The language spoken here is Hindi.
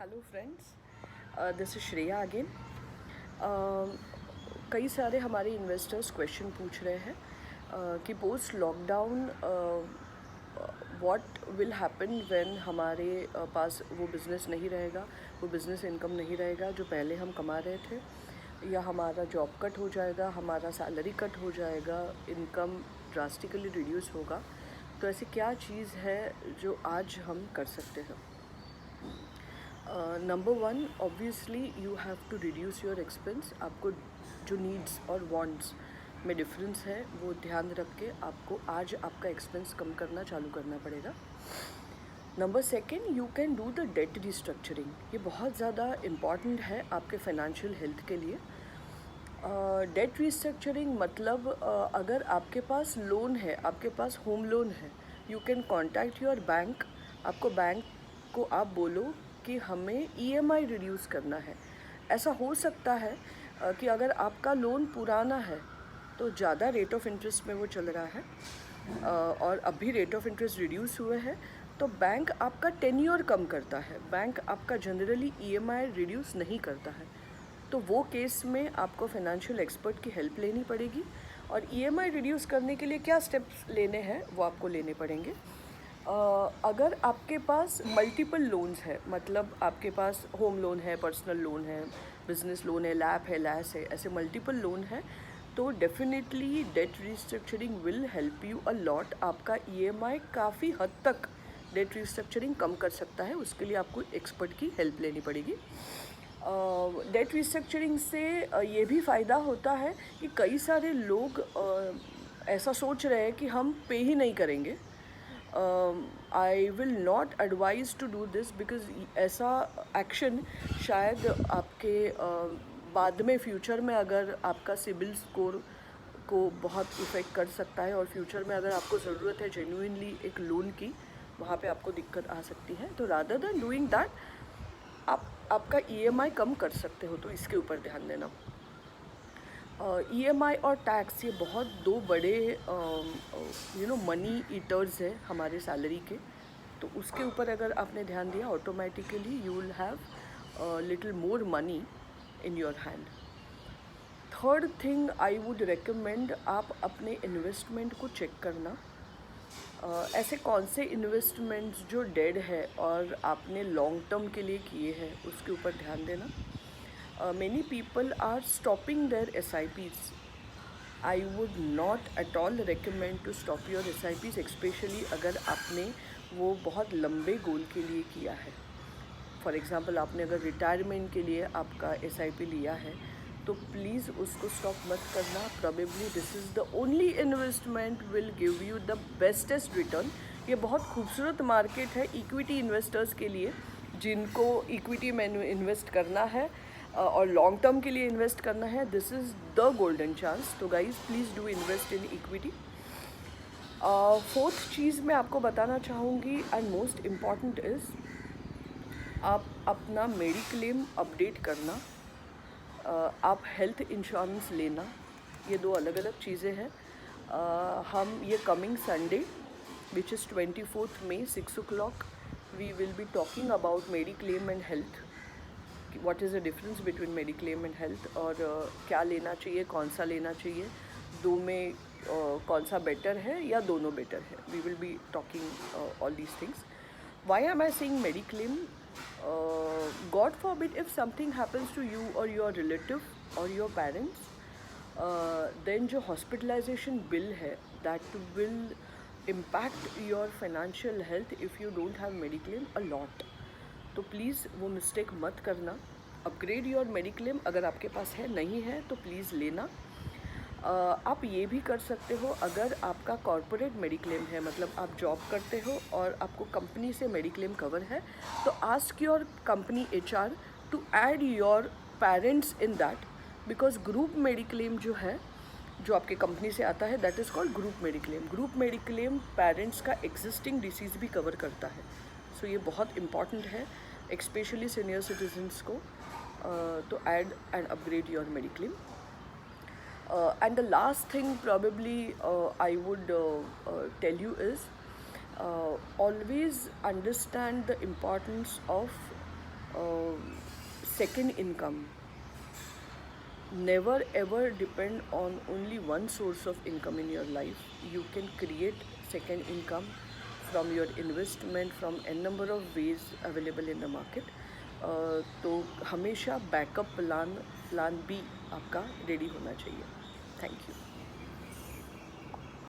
Hello friends, this is Shreya again. कई सारे हमारे इन्वेस्टर्स क्वेश्चन पूछ रहे हैं कि post lockdown what will happen when हमारे पास वो बिज़नेस नहीं रहेगा, वो बिज़नेस इनकम नहीं रहेगा जो पहले हम कमा रहे थे, या हमारा जॉब कट हो जाएगा, हमारा सैलरी कट हो जाएगा, इनकम ड्रास्टिकली रिड्यूस होगा। तो ऐसी क्या चीज़ है जो आज हम कर सकते हैं? Number one, obviously you have to reduce your expense. आपको जो नीड्स और वांट्स में डिफरेंस है वो ध्यान रख के आपको आज आपका एक्सपेंस कम करना चालू करना पड़ेगा। Number second, you can do the debt restructuring. ये बहुत ज़्यादा इम्पॉर्टेंट है आपके फाइनेंशियल हेल्थ के लिए। डेट रिस्ट्रक्चरिंग मतलब अगर आपके पास लोन है, आपके पास होम लोन है, you can contact your bank. आपको बैंक को आप बोलो कि हमें ईएमआई रिड्यूस करना है। ऐसा हो सकता है कि अगर आपका लोन पुराना है तो ज़्यादा रेट ऑफ इंटरेस्ट में वो चल रहा है और अभी रेट ऑफ इंटरेस्ट रिड्यूस हुए हैं, तो बैंक आपका टेन्योर कम करता है। बैंक आपका जनरली ईएमआई रिड्यूस नहीं करता है। तो वो केस में आपको फाइनेंशियल एक्सपर्ट की हेल्प लेनी पड़ेगी। और ईएमआई रिड्यूस करने के लिए क्या स्टेप्स लेने हैं वो आपको लेने पड़ेंगे। अगर आपके पास मल्टीपल लोन्स है, मतलब आपके पास होम लोन है, पर्सनल लोन है, बिजनेस लोन है, लैप है, लैस है, ऐसे मल्टीपल लोन है, तो definitely debt restructuring will help you a lot. आपका ईएमआई काफ़ी हद तक डेट रिस्ट्रक्चरिंग कम कर सकता है। उसके लिए आपको एक्सपर्ट की हेल्प लेनी पड़ेगी। डेट रिस्ट्रक्चरिंग से ये भी फ़ायदा होता है कि कई सारे लोग ऐसा सोच रहे हैं कि हम पे ही नहीं करेंगे। I will not advise to do this, because ऐसा एक्शन शायद आपके बाद में फ्यूचर में अगर आपका सिबिल स्कोर को बहुत इफ़ेक्ट कर सकता है और फ्यूचर में अगर आपको ज़रूरत है जेन्युइनली एक लोन की, वहाँ पे आपको दिक्कत आ सकती है। तो रादर दैन डूइंग दैट आप आपका ईएमआई कम कर सकते हो, तो इसके ऊपर ध्यान देना। ईएमआई और टैक्स, ये बहुत दो बड़े मनी ईटर्स है हमारे सैलरी के। तो उसके ऊपर अगर आपने ध्यान दिया, automatically you will have little more money in your hand. Third thing I would recommend, आप अपने इन्वेस्टमेंट को चेक करना। ऐसे कौन से इन्वेस्टमेंट्स जो डेड है और आपने लॉन्ग टर्म के लिए किए हैं उसके ऊपर ध्यान देना। Many people are stopping their SIPs. I would not at all recommend to stop your SIPs, especially अगर आपने वो बहुत लंबे गोल के लिए किया है। फॉर एग्ज़ाम्पल, आपने अगर रिटायरमेंट के लिए आपका SIP लिया है तो प्लीज़ उसको स्टॉप मत करना। Probably this is the only investment will give you the bestest return. ये बहुत खूबसूरत मार्केट है इक्विटी इन्वेस्टर्स के लिए, जिनको इक्विटी में इन्वेस्ट करना है और लॉन्ग टर्म के लिए इन्वेस्ट करना है। This is the golden chance. तो guys, please do invest in equity. Fourth चीज़ मैं आपको बताना चाहूँगी एंड मोस्ट इम्पॉर्टेंट इज़, आप अपना मेडिक्लेम अपडेट करना, आप हेल्थ इंश्योरेंस लेना। ये दो अलग अलग चीज़ें हैं। हम ये coming Sunday which is 24 May 6 o'clock we will be talking about mediclaim and health. What is the difference between mediclaim and health, और क्या लेना चाहिए, कौन सा लेना चाहिए, दो में कौन सा बेटर है या दोनों बेटर है। We will be talking all these things. Why am I saying mediclaim? God forbid if something happens to you or your relative or your parents, then जो hospitalization bill है that will impact your financial health if you don't have mediclaim a lot. तो प्लीज़ वो मिस्टेक मत करना। अपग्रेड योर मेडिक्लेम, अगर आपके पास है, नहीं है तो प्लीज़ लेना। आप ये भी कर सकते हो, अगर आपका कॉर्पोरेट मेडिक्लेम है, मतलब आप जॉब करते हो और आपको कंपनी से मेडिक्लेम कवर है, तो ask your company HR to add your parents in that, because group mediclaim जो है, जो आपके कंपनी से आता है, that is called group mediclaim. Group mediclaim parents का एग्जिस्टिंग डिसीज़ भी कवर करता है। सो ये बहुत इम्पॉर्टेंट है, स्पेशली सीनियर सिटीजन्स को, तो add and upgrade your mediclaim. And the last thing probably I would tell you is always understand the importance of second income, never ever depend on only one source of income in your life. You can create second income from your investment, from n number of ways available in the market. तो हमेशा बैकअप प्लान B आपका रेडी होना चाहिए. Thank you.